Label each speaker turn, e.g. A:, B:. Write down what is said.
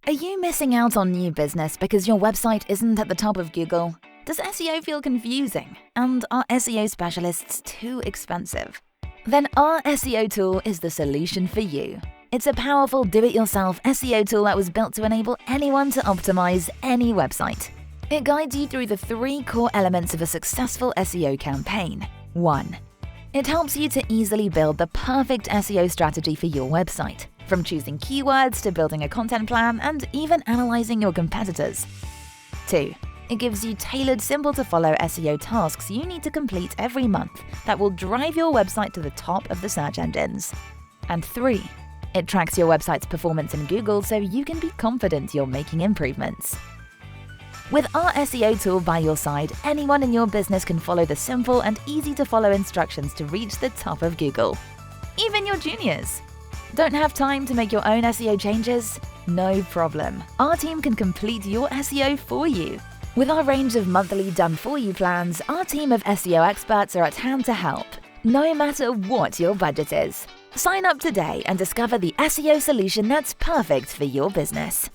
A: Are you missing out on new business because your website isn't at the top of Google? Does SEO feel confusing? And are SEO specialists too expensive? Then our SEO tool is the solution for you. It's a powerful do-it-yourself SEO tool that was built to enable anyone to optimize any website. It guides you through the 3 core elements of a successful SEO campaign. 1. It helps you to easily build the perfect SEO strategy for your website, from choosing keywords to building a content plan and even analyzing your competitors. 2. It gives you tailored, simple-to-follow SEO tasks you need to complete every month that will drive your website to the top of the search engines. And 3. It tracks your website's performance in Google so you can be confident you're making improvements. With our SEO tool by your side, anyone in your business can follow the simple and easy-to-follow instructions to reach the top of Google. Even your juniors. Don't have time to make your own SEO changes? No problem. Our team can complete your SEO for you. With our range of monthly done-for-you plans, our team of SEO experts are at hand to help, no matter what your budget is. Sign up today and discover the SEO solution that's perfect for your business.